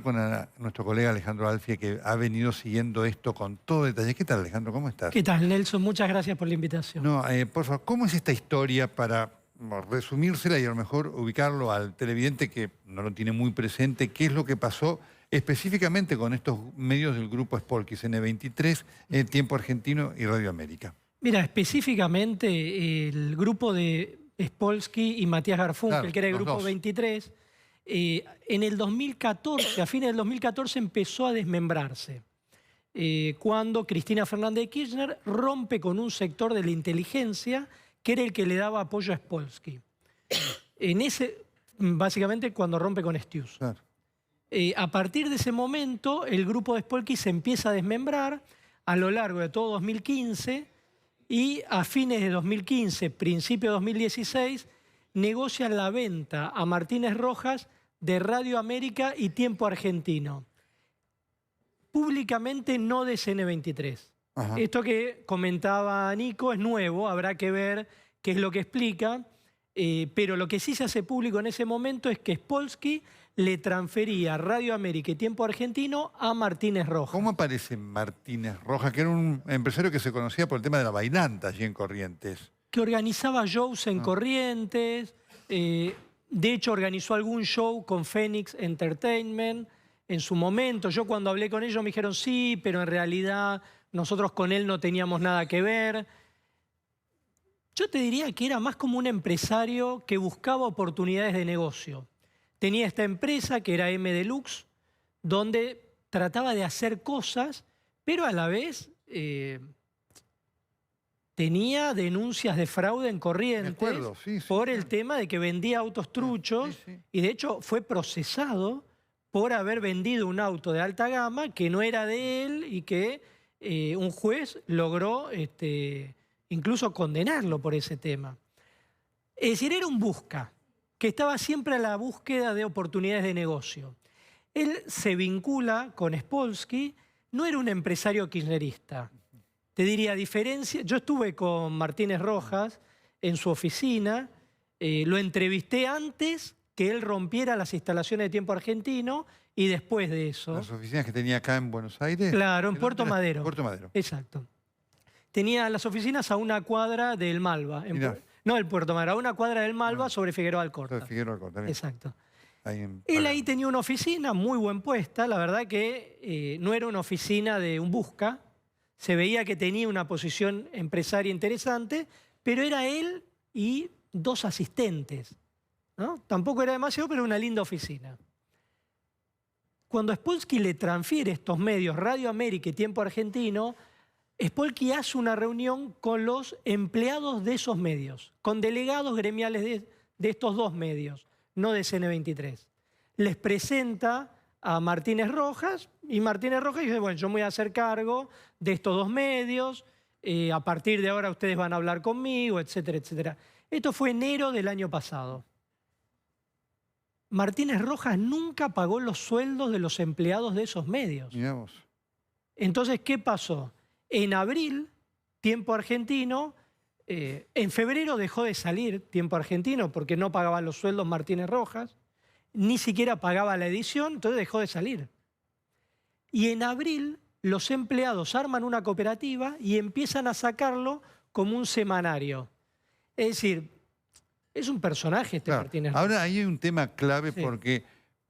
Con nuestro colega Alejandro Alfie, que ha venido siguiendo esto con todo detalle. ¿Qué tal, Alejandro? ¿Cómo estás? ¿Qué tal, Nelson? Muchas gracias por la invitación. No, por favor, ¿cómo es esta historia para resumírsela y a lo mejor ubicarlo al televidente que no lo tiene muy presente? ¿Qué es lo que pasó específicamente con estos medios del grupo Spolkis, N23, Tiempo Argentino y Radio América? Mira, específicamente el grupo de Spolsky y Matías Garfunkel, Claro, que era el los grupo dos. 23, en el 2014, a fines del 2014, empezó a desmembrarse. Cuando Cristina Fernández de Kirchner rompe con un sector de la inteligencia que era el que le daba apoyo a Spolsky. Básicamente cuando rompe con Stius. Claro. A partir de ese momento, el grupo de Spolsky se empieza a desmembrar a lo largo de todo 2015 y a fines de 2015, principio de 2016, negocian la venta a Martínez Rojas de Radio América y Tiempo Argentino. Públicamente no de CN23. Ajá. Esto que comentaba Nico es nuevo, habrá que ver qué es lo que explica, pero lo que sí se hace público en ese momento es que Spolsky le transfería Radio América y Tiempo Argentino a Martínez Rojas. ¿Cómo aparece Martínez Rojas, que era un empresario que se conocía por el tema de la bailanta allí en Corrientes? Que organizaba shows en Corrientes, de hecho organizó algún show con Phoenix Entertainment en su momento. Yo cuando hablé con ellos me dijeron sí, pero en realidad nosotros con él no teníamos nada que ver. Yo te diría que era más como un empresario que buscaba oportunidades de negocio. Tenía esta empresa que era M Deluxe, donde trataba de hacer cosas, pero a la vez tenía denuncias de fraude en Corrientes por el tema de que vendía autos truchos y de hecho fue procesado por haber vendido un auto de alta gama que no era de él y que un juez logró incluso condenarlo por ese tema. Es decir, era un busca, que estaba siempre a la búsqueda de oportunidades de negocio. Él se vincula con Spolsky, no era un empresario kirchnerista. Te diría, a diferencia, yo estuve con Martínez Rojas en su oficina, lo entrevisté antes que él rompiera las instalaciones de Tiempo Argentino y después de eso. ¿Las oficinas que tenía acá en Buenos Aires? Claro, en Puerto Madero. Puerto Madero. Exacto. Tenía las oficinas a una cuadra del Malva. No el Puerto Madero, a una cuadra del Malva sobre Figueroa Alcorta. Sobre Figueroa Alcorta, bien. Exacto. Él ahí tenía una oficina muy buen puesta, la verdad que no era una oficina de un busca, se veía que tenía una posición empresaria interesante, pero era él y dos asistentes, ¿no? Tampoco era demasiado, pero una linda oficina. Cuando Spolsky le transfiere estos medios, Radio América y Tiempo Argentino, Spolsky hace una reunión con los empleados de esos medios, con delegados gremiales de estos dos medios, no de CN23. Les presenta a Martínez Rojas y Martínez Rojas dice, bueno, yo me voy a hacer cargo de estos dos medios, a partir de ahora ustedes van a hablar conmigo, etcétera, etcétera. Esto fue enero del año pasado. Martínez Rojas nunca pagó los sueldos de los empleados de esos medios. Mirá vos. Entonces, ¿qué pasó? En abril, Tiempo Argentino, en febrero dejó de salir Tiempo Argentino porque no pagaba los sueldos Martínez Rojas, ni siquiera pagaba la edición, entonces dejó de salir. Y en abril los empleados arman una cooperativa y empiezan a sacarlo como un semanario. Es decir, es un personaje este Martínez Rojas. Ahora ahí hay un tema clave porque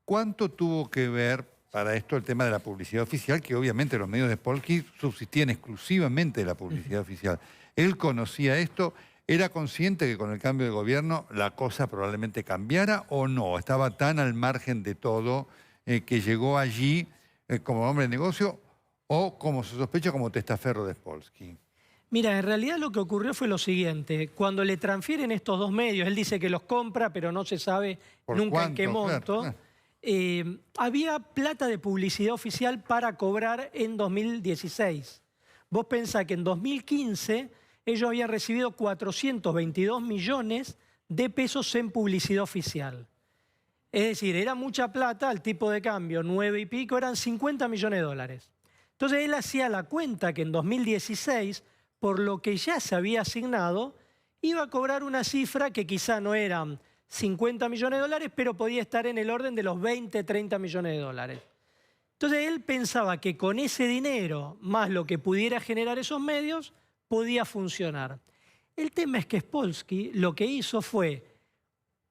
¿cuánto tuvo que ver para esto el tema de la publicidad oficial? Que obviamente los medios de Spolsky subsistían exclusivamente de la publicidad oficial. Él conocía esto, ¿era consciente que con el cambio de gobierno la cosa probablemente cambiara o no? ¿Estaba tan al margen de todo que llegó allí como hombre de negocio o como se sospecha como testaferro de Spolsky? Mira, en realidad lo que ocurrió fue lo siguiente. Cuando le transfieren estos dos medios, él dice que los compra, pero no se sabe nunca en qué monto. Había plata de publicidad oficial para cobrar en 2016. Vos pensás que en 2015 ellos habían recibido 422 millones de pesos en publicidad oficial. Es decir, era mucha plata, al tipo de cambio 9 y pico, eran 50 millones de dólares. Entonces él hacía la cuenta que en 2016, por lo que ya se había asignado, iba a cobrar una cifra que quizá no eran 50 millones de dólares, pero podía estar en el orden de los 20, 30 millones de dólares. Entonces él pensaba que con ese dinero, más lo que pudiera generar esos medios, podía funcionar. El tema es que Spolsky lo que hizo fue,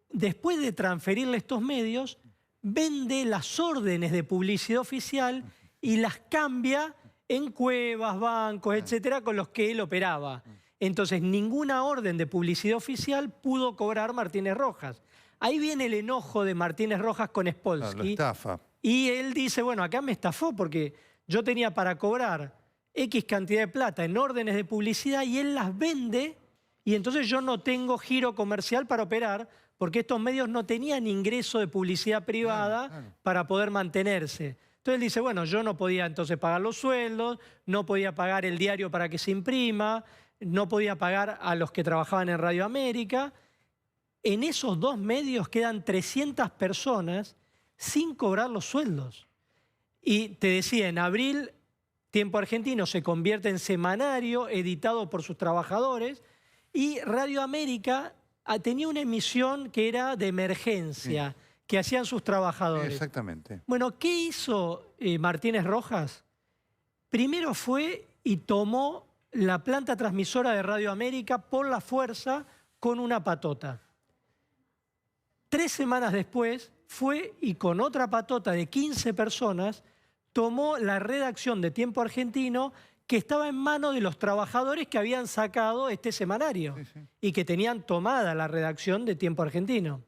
después de transferirle estos medios, vende las órdenes de publicidad oficial y las cambia en cuevas, bancos, etcétera, con los que él operaba. Entonces, ninguna orden de publicidad oficial pudo cobrar Martínez Rojas. Ahí viene el enojo de Martínez Rojas con Spolsky. Lo estafa. Y él dice, bueno, acá me estafó porque yo tenía para cobrar X cantidad de plata en órdenes de publicidad y él las vende y entonces yo no tengo giro comercial para operar porque estos medios no tenían ingreso de publicidad privada para poder mantenerse. Entonces él dice, bueno, yo no podía entonces pagar los sueldos, no podía pagar el diario para que se imprima, no podía pagar a los que trabajaban en Radio América. En esos dos medios quedan 300 personas sin cobrar los sueldos. Y te decía, en abril, Tiempo Argentino se convierte en semanario editado por sus trabajadores y Radio América tenía una emisión que era de emergencia, que hacían sus trabajadores. Exactamente. Bueno, ¿qué hizo Martínez Rojas? Primero fue y tomó la planta transmisora de Radio América por la fuerza con una patota. 3 semanas después fue y con otra patota de 15 personas tomó la redacción de Tiempo Argentino que estaba en manos de los trabajadores que habían sacado este semanario y que tenían tomada la redacción de Tiempo Argentino.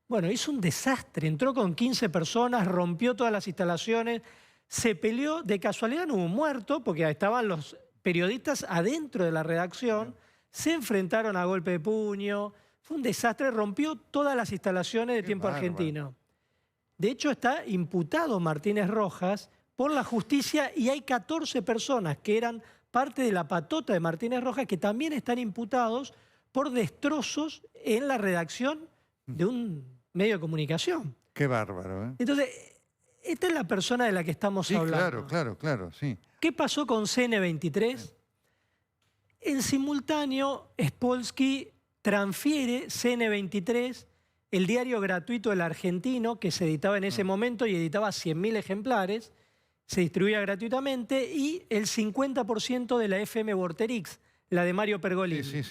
Bueno, hizo un desastre, entró con 15 personas, rompió todas las instalaciones, se peleó, de casualidad no hubo un muerto porque estaban los periodistas adentro de la redacción, se enfrentaron a golpe de puño, fue un desastre, rompió todas las instalaciones de Tiempo Argentino. De hecho, está imputado Martínez Rojas por la justicia y hay 14 personas que eran parte de la patota de Martínez Rojas que también están imputados por destrozos en la redacción de un medio de comunicación. Qué bárbaro, ¿eh? Entonces, esta es la persona de la que estamos hablando. Claro, sí. ¿Qué pasó con CN23? En simultáneo, Spolsky transfiere CN23, el diario gratuito del Argentino, que se editaba en ese momento y editaba 100.000 ejemplares, se distribuía gratuitamente, y el 50% de la FM Vorterix, la de Mario Pergolini.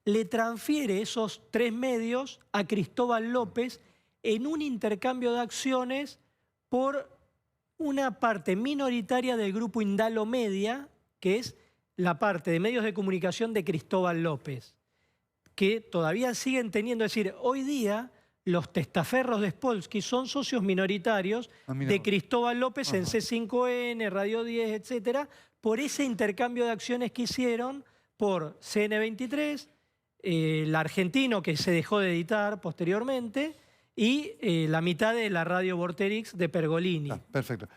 Le transfiere esos 3 medios a Cristóbal López en un intercambio de acciones por una parte minoritaria del grupo Indalo Media, que es la parte de medios de comunicación de Cristóbal López, que todavía siguen teniendo, es decir, hoy día los testaferros de Spolsky son socios minoritarios de Cristóbal López en C5N, Radio 10, etcétera, por ese intercambio de acciones que hicieron por CN23, el Argentino, que se dejó de editar posteriormente, y la mitad de la Radio Vorterix de Pergolini. Perfecto.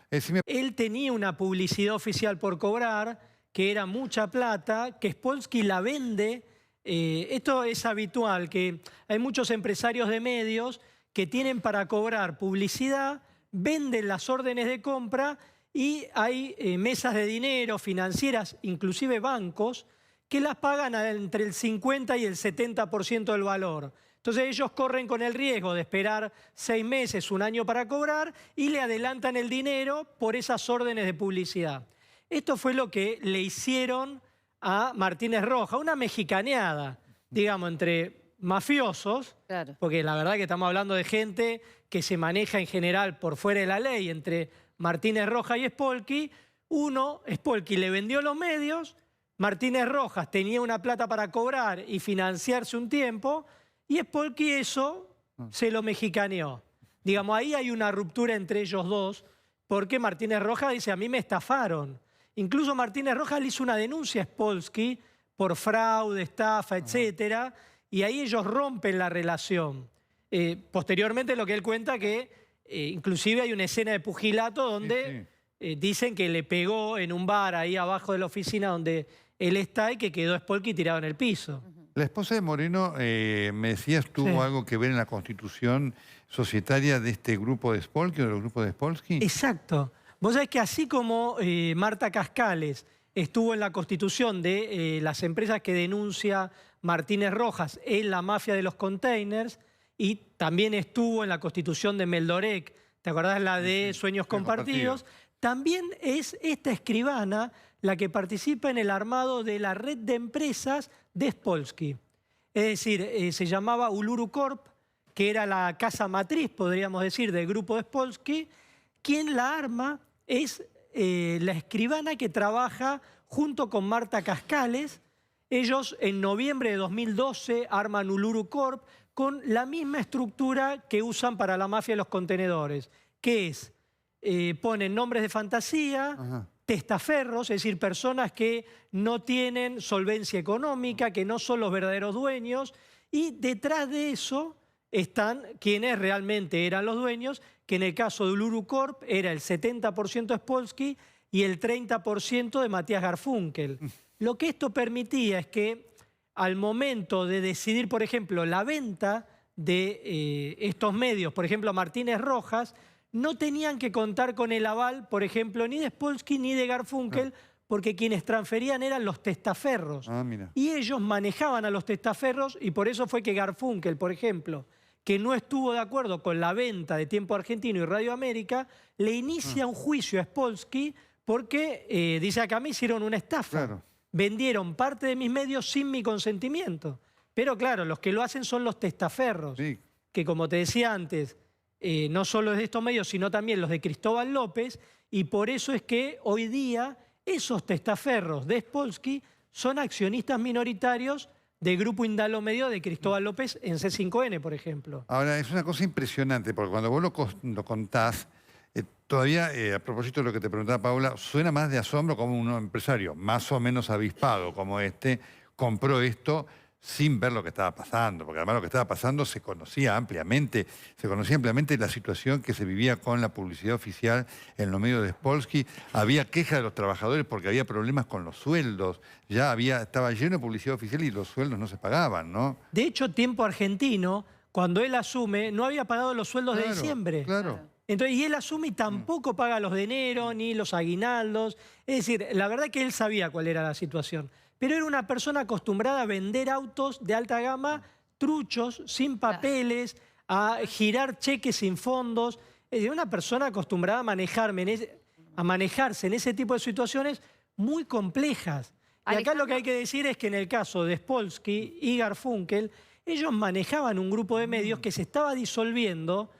Él tenía una publicidad oficial por cobrar, que era mucha plata, que Spolsky la vende. Esto es habitual, que hay muchos empresarios de medios que tienen para cobrar publicidad, venden las órdenes de compra y hay mesas de dinero, financieras, inclusive bancos, que las pagan entre el 50 y el 70% del valor. Entonces ellos corren con el riesgo de esperar 6 meses, 1 año para cobrar y le adelantan el dinero por esas órdenes de publicidad. Esto fue lo que le hicieron a Martínez Rojas, una mexicaneada, digamos, entre mafiosos, porque la verdad que estamos hablando de gente que se maneja en general por fuera de la ley, entre Martínez Rojas y Spolsky. Spolsky le vendió los medios, Martínez Rojas tenía una plata para cobrar y financiarse un tiempo, y Spolsky eso se lo mexicaneó. Digamos, ahí hay una ruptura entre ellos dos, porque Martínez Rojas dice, a mí me estafaron. Incluso Martínez Rojas le hizo una denuncia a Spolsky por fraude, estafa, etcétera, y ahí ellos rompen la relación. Posteriormente lo que él cuenta que inclusive hay una escena de pugilato donde dicen que le pegó en un bar ahí abajo de la oficina donde él está y que quedó Spolsky tirado en el piso. La esposa de Moreno, me decías, tuvo algo que ver en la constitución societaria de este grupo de Spolsky o de los grupos de Spolsky. Exacto. Vos sabés que así como Marta Cascales estuvo en la constitución de las empresas que denuncia Martínez Rojas en la mafia de los containers, y también estuvo en la constitución de Meldorec, ¿te acordás la de Sueños Compartidos? también es esta escribana la que participa en el armado de la red de empresas de Spolsky. Es decir, se llamaba Uluru Corp, que era la casa matriz, podríamos decir, del grupo de Spolsky. Quien la arma es la escribana que trabaja junto con Marta Cascales. Ellos en noviembre de 2012 arman Uluru Corp con la misma estructura que usan para la mafia de los contenedores, que es, ponen nombres de fantasía, testaferros, es decir, personas que no tienen solvencia económica, que no son los verdaderos dueños, y detrás de eso están quienes realmente eran los dueños, que en el caso de Uluru Corp era el 70% Spolsky y el 30% de Matías Garfunkel. Lo que esto permitía es que al momento de decidir, por ejemplo, la venta de estos medios, por ejemplo, Martínez Rojas, no tenían que contar con el aval, por ejemplo, ni de Spolsky ni de Garfunkel, porque quienes transferían eran los testaferros. Y ellos manejaban a los testaferros y por eso fue que Garfunkel, por ejemplo, que no estuvo de acuerdo con la venta de Tiempo Argentino y Radio América, le inicia un juicio a Spolsky porque dice acá me hicieron una estafa. Vendieron parte de mis medios sin mi consentimiento. Pero claro, los que lo hacen son los testaferros, que como te decía antes, no solo es de estos medios, sino también los de Cristóbal López, y por eso es que hoy día esos testaferros de Spolsky son accionistas minoritarios del Grupo Indalo Medio de Cristóbal López en C5N, por ejemplo. Ahora, es una cosa impresionante, porque cuando vos lo contás, todavía, a propósito de lo que te preguntaba Paula, suena más de asombro como un empresario más o menos avispado como este compró esto sin ver lo que estaba pasando, porque además lo que estaba pasando se conocía ampliamente la situación que se vivía con la publicidad oficial en los medios de Spolsky. Había quejas de los trabajadores porque había problemas con los sueldos, estaba lleno de publicidad oficial y los sueldos no se pagaban, ¿no? De hecho, Tiempo Argentino, cuando él asume, no había pagado los sueldos de diciembre. Entonces, y él asume y tampoco paga los de enero, ni los aguinaldos. Es decir, la verdad que él sabía cuál era la situación. Pero era una persona acostumbrada a vender autos de alta gama, truchos, sin papeles, a girar cheques sin fondos. Es decir, una persona acostumbrada a manejarse en ese tipo de situaciones muy complejas. Y acá lo que hay que decir es que en el caso de Spolsky y Garfunkel, ellos manejaban un grupo de medios que se estaba disolviendo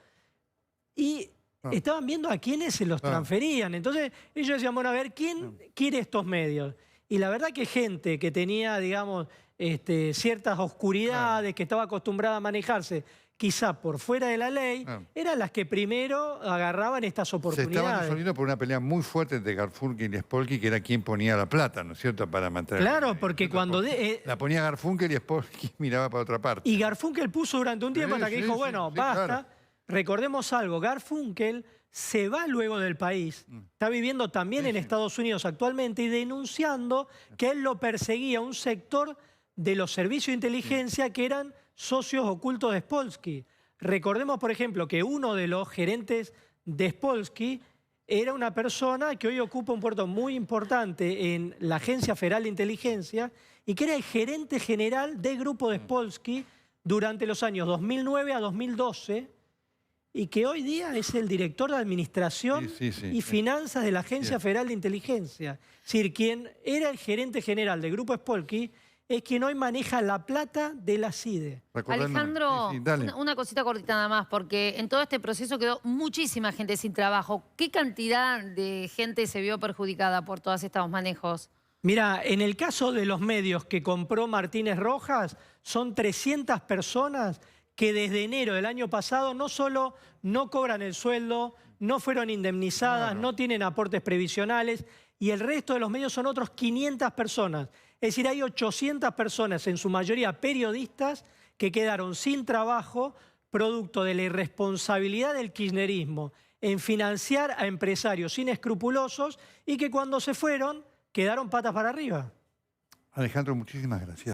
y estaban viendo a quiénes se los transferían. Entonces ellos decían, bueno, a ver, ¿quién quiere estos medios? Y la verdad que gente que tenía, digamos, ciertas oscuridades, que estaba acostumbrada a manejarse quizá por fuera de la ley, eran las que primero agarraban estas oportunidades. Se estaban disolviendo por una pelea muy fuerte entre Garfunkel y Spolsky, que era quien ponía la plata, ¿no es cierto?, para mantener... Claro, porque cuando... la ponía Garfunkel y Spolsky miraba para otra parte. Y Garfunkel puso durante un tiempo hasta que dijo, bueno, basta. Claro. Recordemos algo, Garfunkel se va luego del país, está viviendo también en Estados Unidos actualmente y denunciando que él lo perseguía un sector de los servicios de inteligencia que eran socios ocultos de Spolsky. Recordemos, por ejemplo, que uno de los gerentes de Spolsky era una persona que hoy ocupa un puesto muy importante en la Agencia Federal de Inteligencia y que era el gerente general del grupo de Spolsky durante los años 2009 a 2012, y que hoy día es el director de Administración y Finanzas de la Agencia Federal de Inteligencia. Es decir, quien era el gerente general del Grupo Spolsky es quien hoy maneja la plata de la CIDE. Alejandro, una cosita cortita nada más, porque en todo este proceso quedó muchísima gente sin trabajo. ¿Qué cantidad de gente se vio perjudicada por todos estos manejos? Mira, en el caso de los medios que compró Martínez Rojas, son 300 personas que desde enero del año pasado no solo no cobran el sueldo, no fueron indemnizadas, no tienen aportes previsionales, y el resto de los medios son otros 500 personas. Es decir, hay 800 personas, en su mayoría periodistas, que quedaron sin trabajo producto de la irresponsabilidad del kirchnerismo en financiar a empresarios inescrupulosos y que cuando se fueron quedaron patas para arriba. Alejandro, muchísimas gracias.